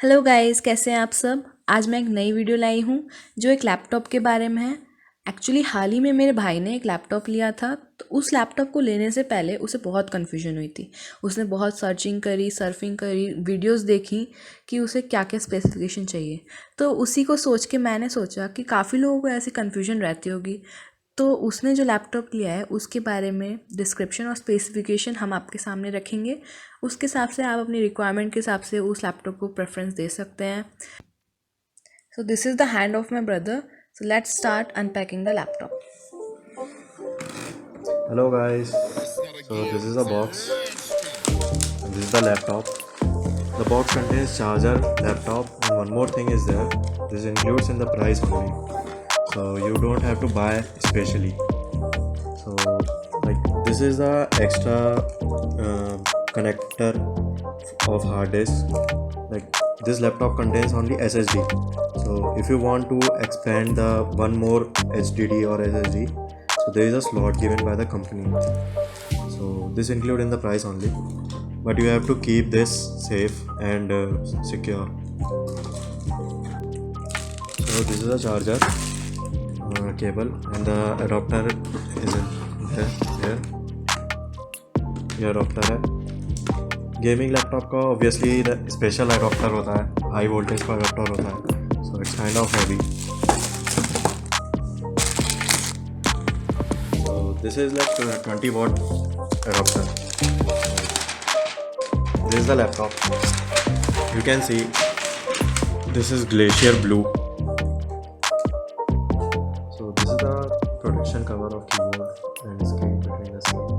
Hello guys, कैसे हैं आप सब। आज मैं एक नई वीडियो लाई हूँ जो एक लैपटॉप के बारे में है। एक्चुअली हाल ही में मेरे भाई ने एक लैपटॉप लिया था, तो उस लैपटॉप को लेने से पहले उसे बहुत कन्फ्यूजन हुई थी। उसने बहुत सर्चिंग करी, सर्फिंग करी, वीडियोस देखी कि उसे क्या क्या स्पेसिफिकेशन चाहिए। तो उसी को सोच के मैंने सोचा कि काफ़ी लोगों को ऐसी कन्फ्यूजन रहती होगी। तो उसने जो लैपटॉप लिया है उसके बारे में डिस्क्रिप्शन और स्पेसिफिकेशन हम आपके सामने रखेंगे। उसके हिसाब से आप अपनी रिक्वायरमेंट के हिसाब से उस लैपटॉप को प्रेफरेंस दे सकते हैं। So this is the hand of my brother. So let's start unpacking the laptop. Hello guys, so this is a box and this is the laptop. The box contains charger, laptop and one more thing is there. This includes in the price only. So you don't have to buy specially. So like this is the extra connector of hard disk. Like this laptop contains only SSD. So if you want to expand the one more HDD or SSD, so there is a slot given by the company. So this include in the price only, but you have to keep this safe and secure. So this is a charger cable and the adapter is in there. Here ये adapter है. Gaming laptop का obviously special adopter होता है, high voltage का adopter होता है. So it's kind of heavy. So this is like 20 watt adapter. This is the laptop. You can see this is glacier blue. So this is the protection cover of keyboard and screen between the screen.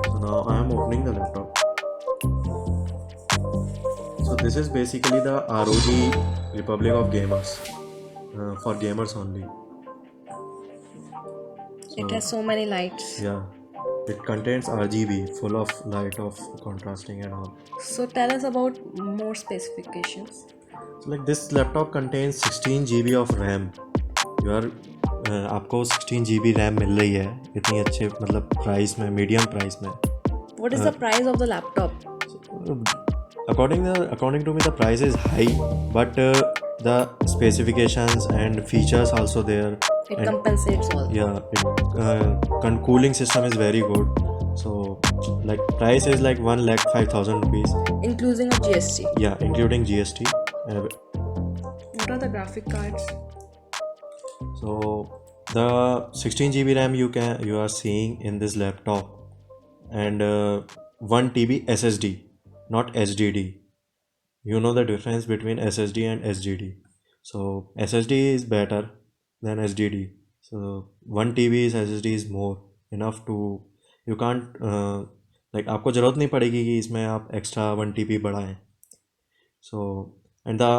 So now I am opening the laptop. So this is basically the ROG Republic of Gamers, for gamers only. It So has so many lights. yeah, it contains RGB, full of light of contrasting and all. So tell us about more specifications. So like this laptop contains 16 GB of RAM. You are आपको 16 GB RAM मिल रही है इतनी अच्छे मतलब price में, medium price में. What is the price of the laptop? According to me, the price is high, but the specifications and features also there. It And compensates all. yeah, cooling system is very good. So like price is like 1,05,000 rupees. Including a GST. Yeah, including GST. What are the graphic cards? So the 16 GB RAM you are seeing in this laptop, and 1 TB SSD, not HDD. You know the difference between SSD and HDD. So SSD is better than HDD. So 1 TB is SSD is more enough to, you can't like आपको ज़रूरत नहीं पड़ेगी कि इसमें आप extra 1 TB बढ़ाएं. So and the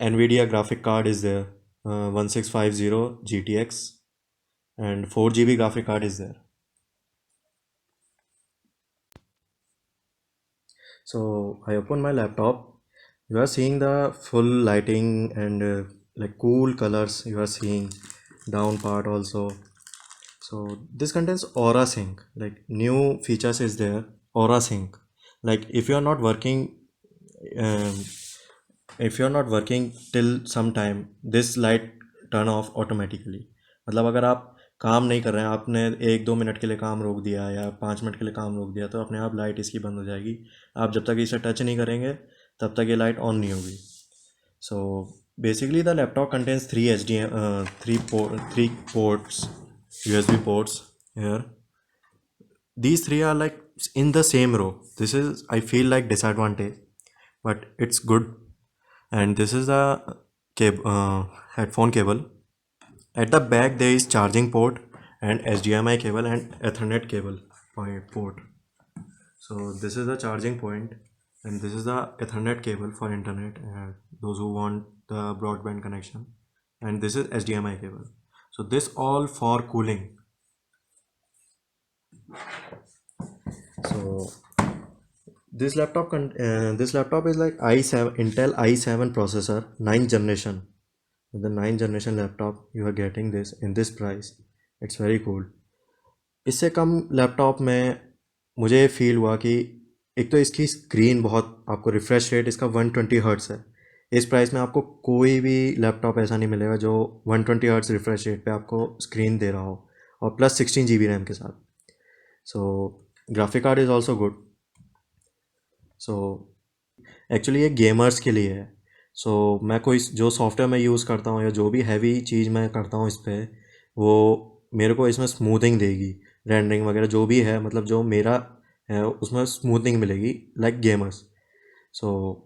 NVIDIA graphic card is there, 1650 GTX, and 4 GB graphic card is there. So I open my laptop. You are seeing the full lighting and like cool colors you are seeing down part also. So this contains Aura Sync, like new features is there. Aura Sync, like um, if you're not working till some time, this light turn off automatically. मतलब अगर आप काम नहीं कर रहे हैं, आपने 1-2 minute के लिए काम रोक दिया या 5 मिनट के लिए काम रोक दिया, तो अपने आप लाइट इसकी बंद हो जाएगी. आप जब तक इसे टच नहीं करेंगे तब तक ये लाइट ऑन नहीं होगी. So basically the laptop contains 3 ports, USB ports here. These 3 are like in the same row. This is, I feel like, disadvantage, but it's good. And this is the headphone cable. At the back there is charging port and HDMI cable and Ethernet cable port. So this is the charging point, and this is the Ethernet cable for internet, those who want the broadband connection, and this is HDMI cable. So this all for cooling. So this laptop is like Intel i7 processor, 9th generation. The 9th generation laptop you are getting this in this price. It's very cool. इससे कम laptop में मुझे feel हुआ कि एक तो इसकी screen बहुत, आपको रिफ्रेश रेट इसका 120 हर्ट्स है। इस प्राइस में आपको कोई भी लैपटॉप ऐसा नहीं मिलेगा जो 120 हर्ट्स रिफ्रेश रेट पे आपको स्क्रीन दे रहा हो, और प्लस 16 GB रैम के साथ। So graphic card is also good. So actually ये गेमर्स के लिए है। सो मैं कोई जो सॉफ्टवेयर मैं यूज़ करता हूँ या जो भी हैवी चीज़ मैं करता हूँ इस पर, वो मेरे को इसमें स्मूथिंग देगी, रेंडरिंग वगैरह जो भी है, मतलब जो मेरा है उसमें स्मूथिंग मिलेगी, like gamers. So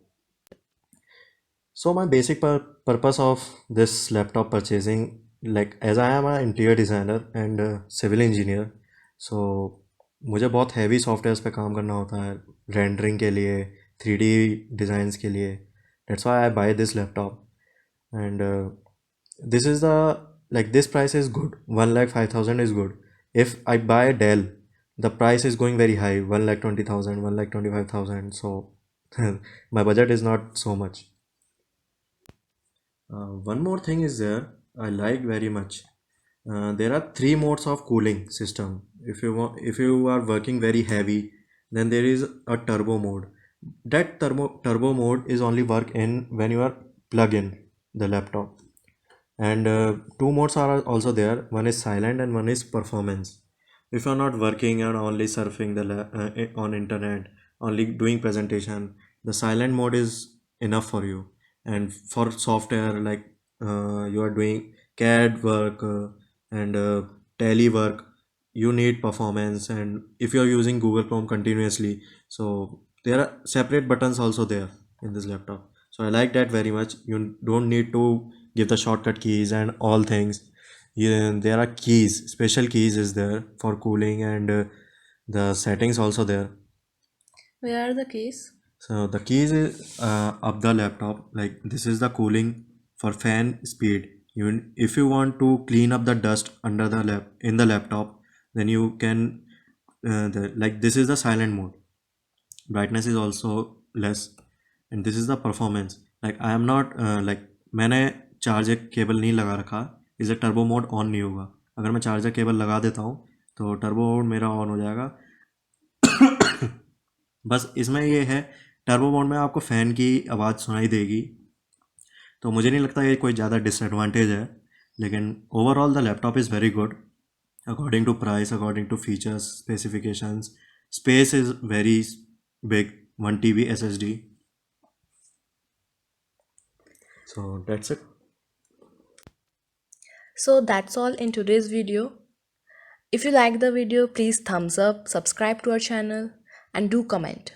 my basic purpose of this laptop purchasing, like as I am an interior designer and a civil engineer, so मुझे बहुत हैवी सॉफ्टवेयर्स पे काम करना होता है रेंडरिंग के लिए, 3D डिज़ाइंस के लिए। That's why I buy this laptop and this is the, like this price is good, 1,05,000 is good. If I buy Dell, the price is going very high, 1,20,000, 1,25,000, so my budget is not so much. One more thing is there I like very much. There are three modes of cooling system. If you are working very heavy, then there is a turbo mode. That turbo mode is only work in when you are plug in the laptop. And two modes are also there. One is silent and one is performance. If you are not working and only surfing on internet, only doing presentation, the silent mode is enough for you. And for software, like you are doing CAD work and tele work, you need performance. And if you are using Google Chrome continuously, so there are separate buttons also there in this laptop. So I like that very much. You don't need to give the shortcut keys and all things. Yeah, there are keys, special keys is there for cooling, and the settings also there. Where are the keys? So the keys is up the laptop, like this is the cooling for fan speed. If you want to clean up the dust under the in the laptop, then you can like this is the silent mode. Brightness is also less, and this is the performance. Like I am not like मैंने charger cable नहीं लगा रखा, इसे turbo mode on नहीं होगा। अगर मैं charger cable लगा देता हूँ तो टर्बो मोड मेरा ऑन हो जाएगा। बस इसमें ये है, टर्बो मोड में आपको फ़ैन की आवाज़ सुनाई देगी, तो मुझे नहीं लगता ये कोई ज़्यादा डिसएडवांटेज है। लेकिन overall the laptop is very good according to price, according to features, specifications. Space is very big, 1 TB SSD. So that's it. So that's all in today's video. If you like the video, please thumbs up, subscribe to our channel, and do comment.